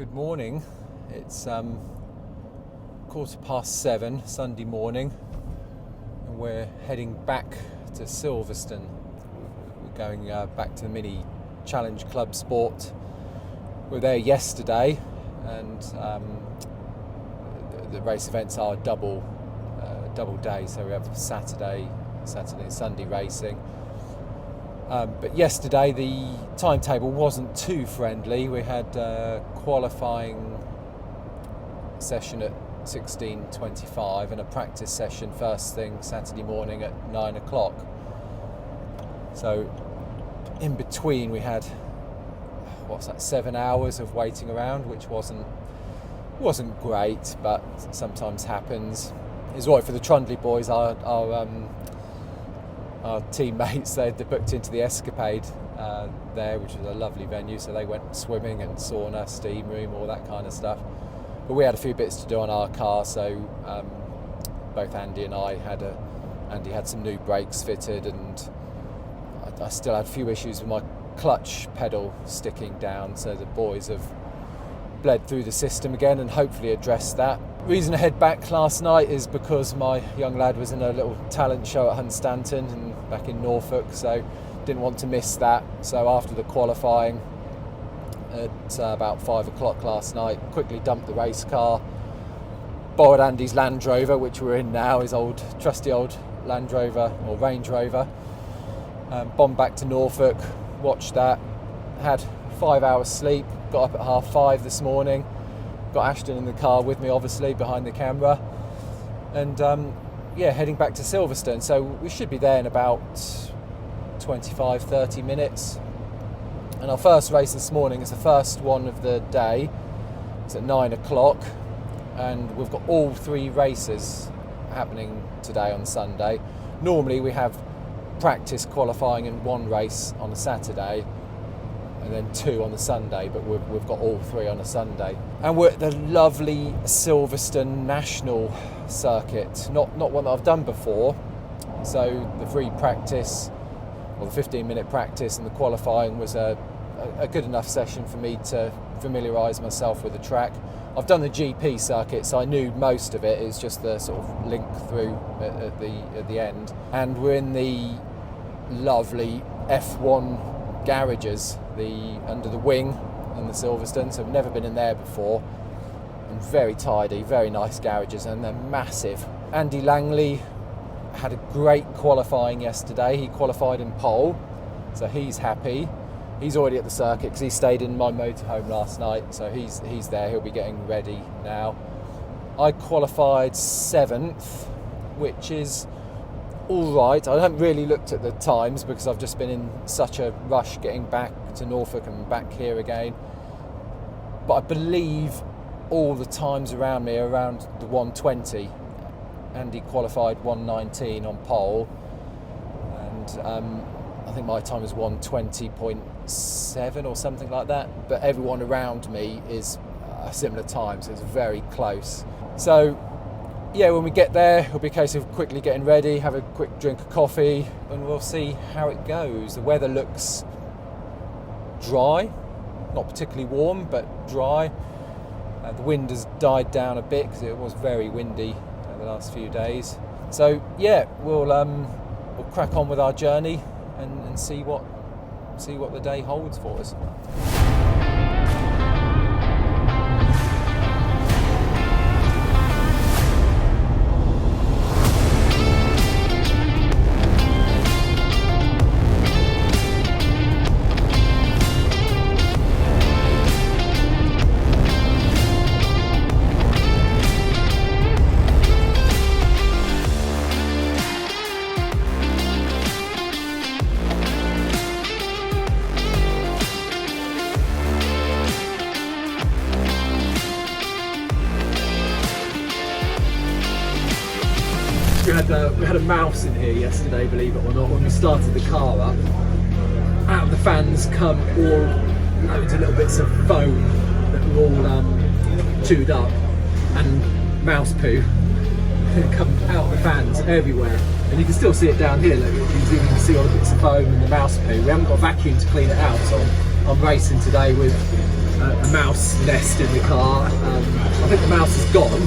Good morning. It's 7:15 Sunday morning, and we're heading back to Silverstone. We're going back to the Mini Challenge Clubsport. We were there yesterday, and the race events are double day, so we have Saturday and Sunday racing. But yesterday the timetable wasn't too friendly. We had a qualifying session at 16:25 and a practice session first thing Saturday morning at 9 o'clock. So in between we had 7 hours of waiting around, which wasn't great, but sometimes happens. It's right for the Trundley boys. Our teammates, they booked into the Escapade there, which was a lovely venue, so they went swimming and sauna, steam room, all that kind of stuff. But we had a few bits to do on our car, so both Andy and I Andy had some new brakes fitted, and I still had a few issues with my clutch pedal sticking down, so the boys have bled through the system again and hopefully addressed that. Reason to head back last night is because my young lad was in a little talent show at Hunstanton and back in Norfolk, so didn't want to miss that. So after the qualifying at about 5 o'clock last night, quickly dumped the race car, borrowed Andy's Land Rover, which we're in now, his trusty old Land Rover or Range Rover, bombed back to Norfolk, watched that, had 5 hours sleep, got up at 5:30 this morning, got Ashton in the car with me, obviously, behind the camera, and heading back to Silverstone. So we should be there in about 25-30 minutes. And our first race this morning is the first one of the day. It's at 9 o'clock, and we've got all 3 races happening today on Sunday. Normally we have practice, qualifying and 1 race on a Saturday, and then 2 on the Sunday, but we've got all 3 on a Sunday. And we're at the lovely Silverstone National Circuit, not one that I've done before. So the free practice, or the 15-minute practice, and the qualifying was a good enough session for me to familiarise myself with the track. I've done the GP circuit, so I knew most of it. It's just the sort of link through at the end. And we're in the lovely F1 garages, under the wing in the Silverstone, so we've never been in there before, and very tidy, very nice garages, and they're massive. Andy Langley had a great qualifying yesterday. He qualified in pole, so he's happy. He's already at the circuit because he stayed in my motorhome last night, so he's there. He'll be getting ready now. I qualified 7th, which is all right. I haven't really looked at the times because I've just been in such a rush getting back to Norfolk and back here again. But I believe all the times around me are around the 120. Andy qualified 119 on pole, and I think my time is 120.7 or something like that. But everyone around me is a similar time, so it's very close. So yeah, when we get there, it'll be a case of quickly getting ready, have a quick drink of coffee, and we'll see how it goes. The weather looks dry, not particularly warm, but dry. The wind has died down a bit because it was very windy the last few days. So yeah, we'll crack on with our journey and see what the day holds for us. We had a mouse in here yesterday, believe it or not, when we started the car up. Out of the fans come all loads of little bits of foam that were all chewed up, and mouse poo come out of the fans everywhere. And you can still see it down here, look, you can see all the bits of foam and the mouse poo. We haven't got a vacuum to clean it out, so I'm racing today with a mouse nest in the car. I think the mouse is gone.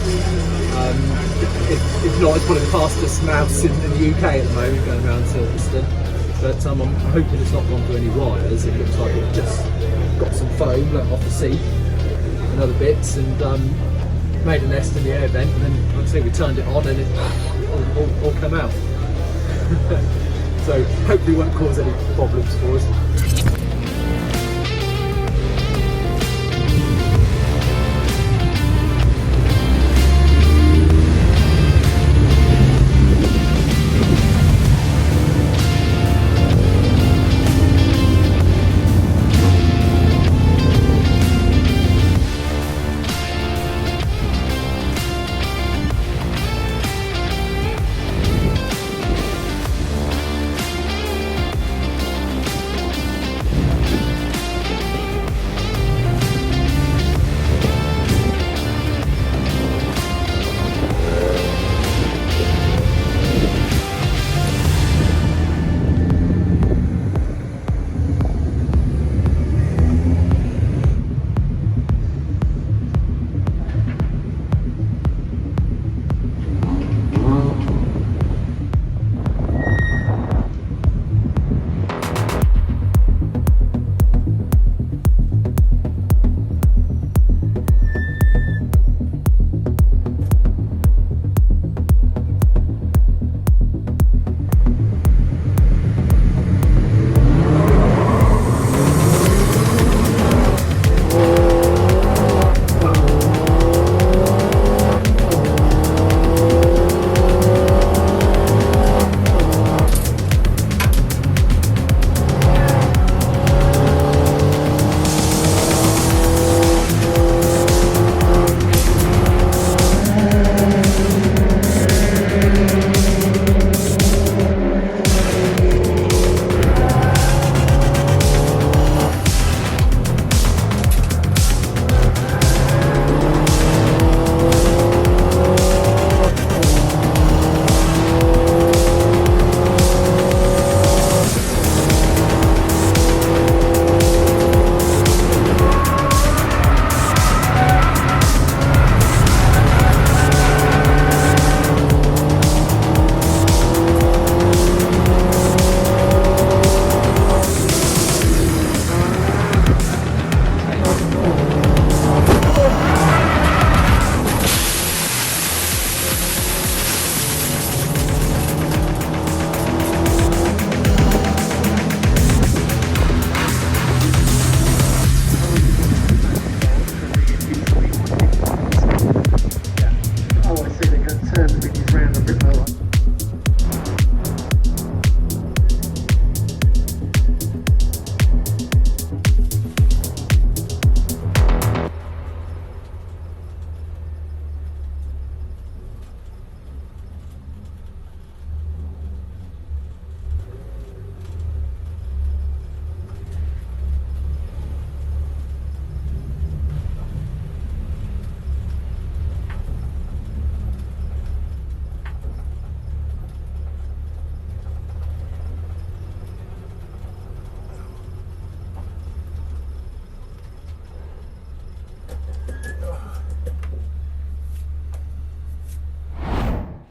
If not, it's probably the fastest mouse in the UK at the moment, going around Silverstone. But I'm hoping it's not gone through any wires. It looks like it just got some foam off the seat and other bits, and made a nest in the air vent, and then like I say, we turned it on and it all come out. So hopefully it won't cause any problems for us.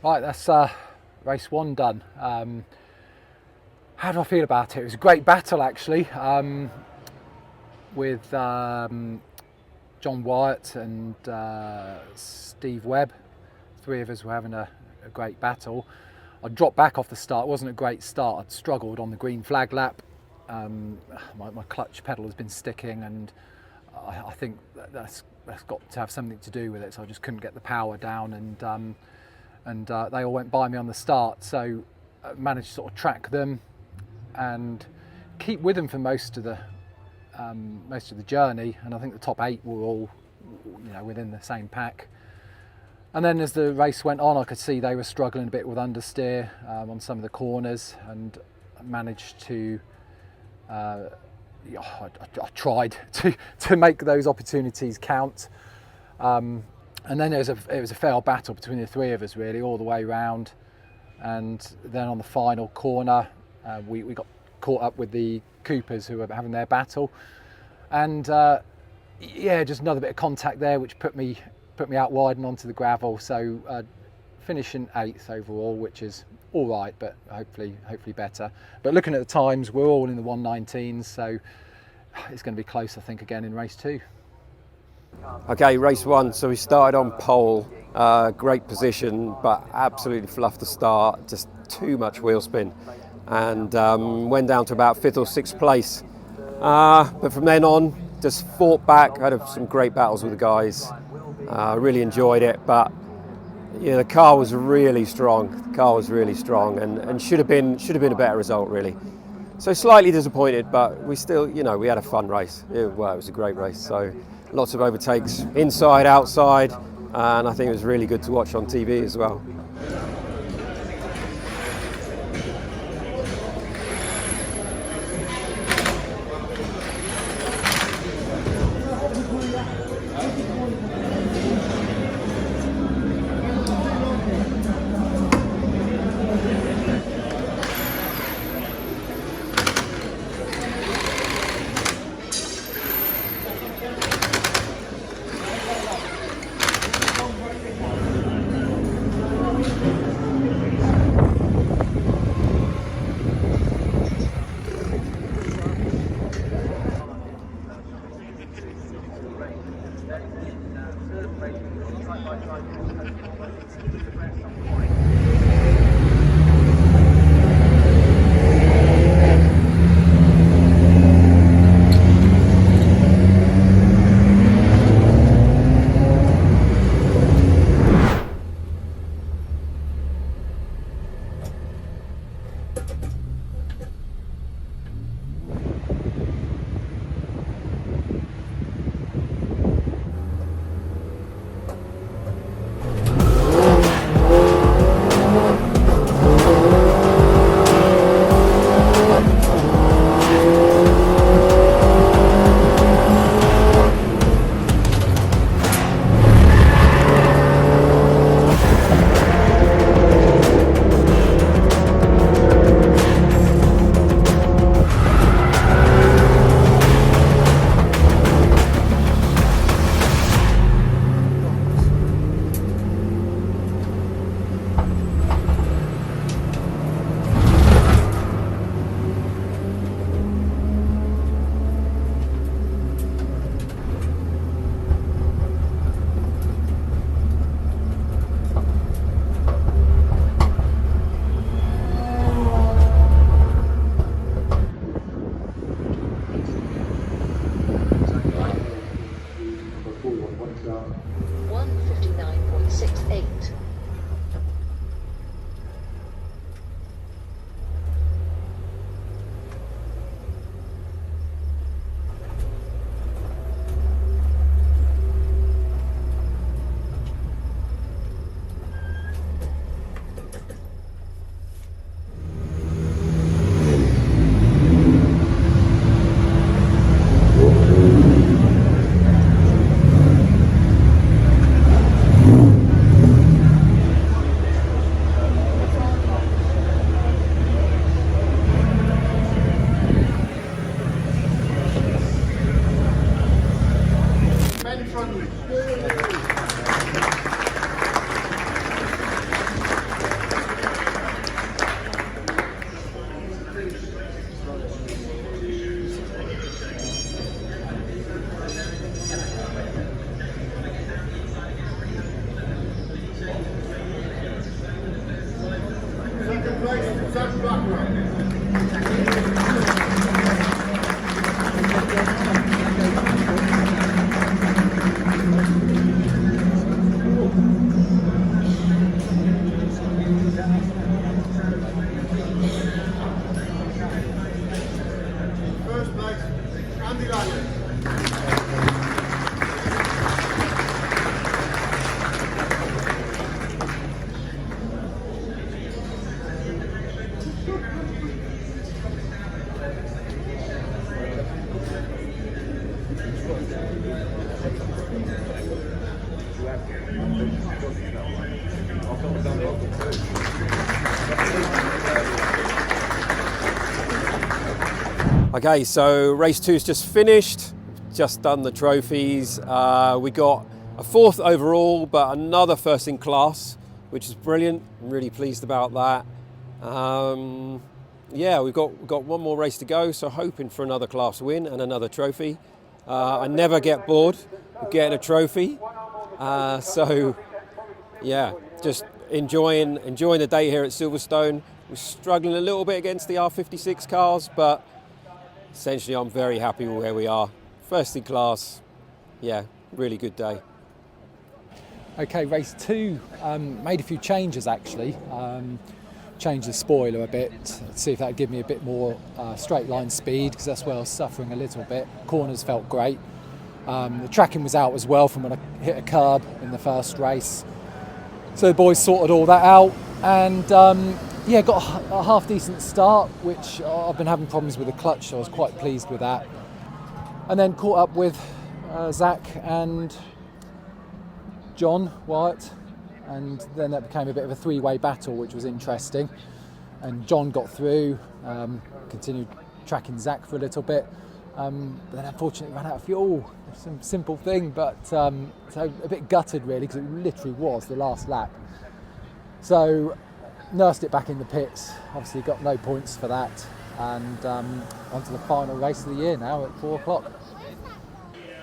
Right, that's race one done. How do I feel about it? It was a great battle actually, with John Wyatt and Steve Webb. Three of us were having a great battle. I dropped back off the start. It wasn't a great start. I'd struggled on the green flag lap. My clutch pedal has been sticking, and I think that's got to have something to do with it. So I just couldn't get the power down, and they all went by me on the start. So I managed to sort of track them and keep with them for most of the journey. And I think the top 8 were all, within the same pack. And then as the race went on, I could see they were struggling a bit with understeer on some of the corners, and managed to. I tried to make those opportunities count, and then it was a fair battle between the three of us really all the way round. And then on the final corner, we got caught up with the Coopers who were having their battle, and Yeah, just another bit of contact there, which put me out wide and onto the gravel. So finishing 8th overall, which is all right, but hopefully better. But looking at the times, we're all in the 1:19s, so it's going to be close, I think, again in race 2. Okay, race 1. So we started on pole, great position, but absolutely fluffed the start. Just too much wheel spin, and went down to about 5th or 6th place. But from then on, just fought back. Had some great battles with the guys. Really enjoyed it, but yeah, the car was really strong. And should have been a better result, really. So slightly disappointed, but we still, we had a fun race. It was a great race. So lots of overtakes, inside, outside, and I think it was really good to watch on TV as well. Okay, so race 2's just finished. just done the trophies. We got a 4th overall, but another 1st in class, which is brilliant. I'm really pleased about that. Yeah, we've got one more race to go, so hoping for another class win and another trophy. I never get bored of getting a trophy, so yeah, just enjoying the day here at Silverstone. We're struggling a little bit against the R56 cars, but essentially I'm very happy with where we are. 1st in class, yeah, really good day. Okay, race 2, made a few changes actually. Changed the spoiler a bit to see if that would give me a bit more straight line speed, because that's where I was suffering a little bit. Corners felt great. The tracking was out as well from when I hit a curb in the first race. So the boys sorted all that out, and yeah, got a half decent start, which I've been having problems with the clutch, so I was quite pleased with that. And then caught up with Zach and John Wyatt, and then that became a bit of a 3-way battle, which was interesting. And John got through, continued tracking Zach for a little bit, but then unfortunately ran out of fuel. Some simple thing, but so a bit gutted really, because it literally was the last lap. So nursed it back in the pits, obviously got no points for that, and on to the final race of the year now at 4 o'clock.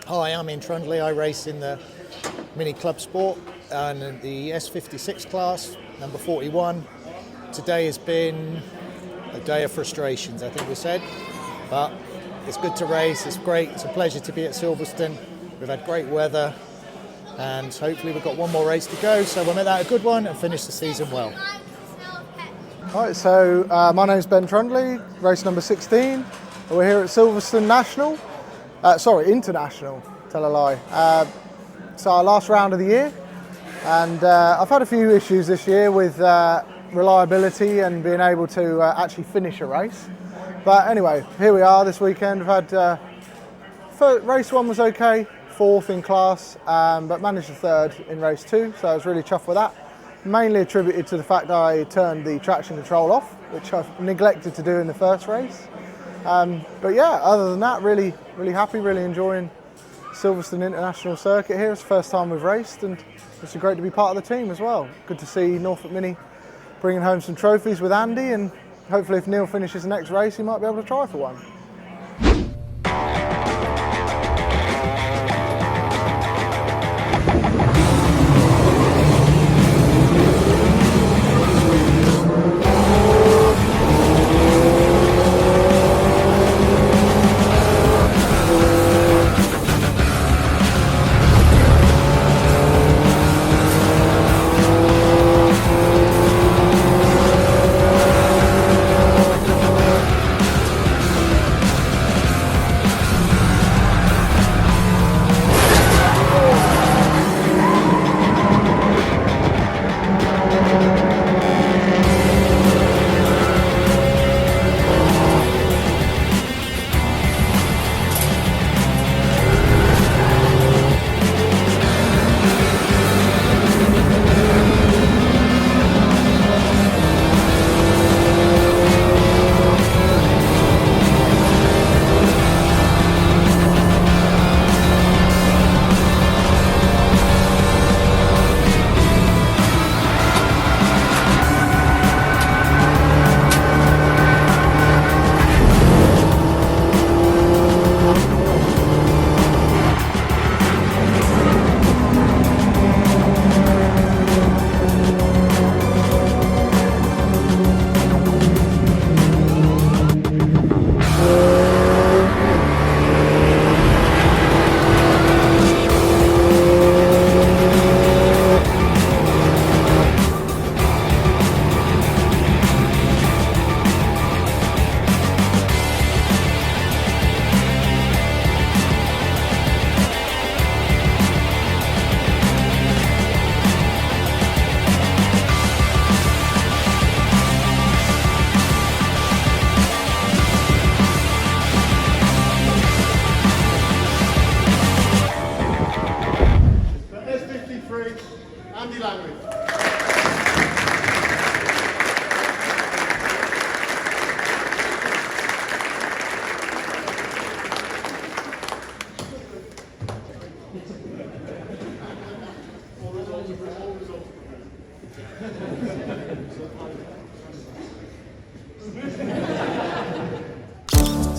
Hi, I'm in Trundley. I race in the Mini Clubsport and the S56 class, number 41. Today has been a day of frustrations, I think we said, but it's good to race, it's great, it's a pleasure to be at Silverstone. We've had great weather, and hopefully we've got one more race to go, so we'll make that a good one and finish the season well. Right, so my name's Ben Trundley, race number 16. We're here at Silverstone International, tell a lie. So our last round of the year, and I've had a few issues this year with reliability and being able to actually finish a race. But anyway, here we are this weekend. We've had race 1 was okay, 4th in class, but managed the 3rd in race 2, so I was really chuffed with that. Mainly attributed to the fact I turned the traction control off, which I've neglected to do in the first race. But yeah, other than that, really happy, really enjoying Silverstone International Circuit here. It's the first time we've raced, and it's great to be part of the team as well. Good to see Norfolk Mini bringing home some trophies with Andy, and hopefully if Neal finishes the next race, he might be able to try for one.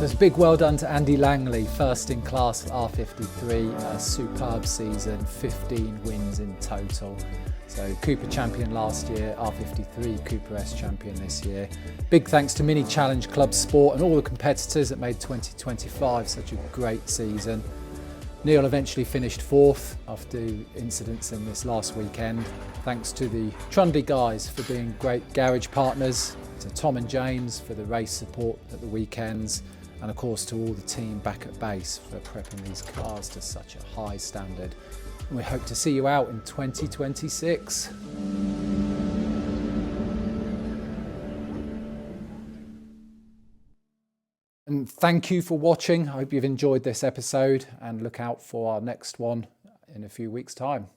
So it's a big well done to Andy Langley, first in class R53, a superb season, 15 wins in total. So Cooper champion last year, R53 Cooper S champion this year. Big thanks to Mini Challenge Clubsport and all the competitors that made 2025 such a great season. Neal eventually finished fourth after incidents in this last weekend. Thanks to the Trundley guys for being great garage partners, to Tom and James for the race support at the weekends, and of course to all the team back at base for prepping these cars to such a high standard. And we hope to see you out in 2026. And thank you for watching. I hope you've enjoyed this episode and look out for our next one in a few weeks' time.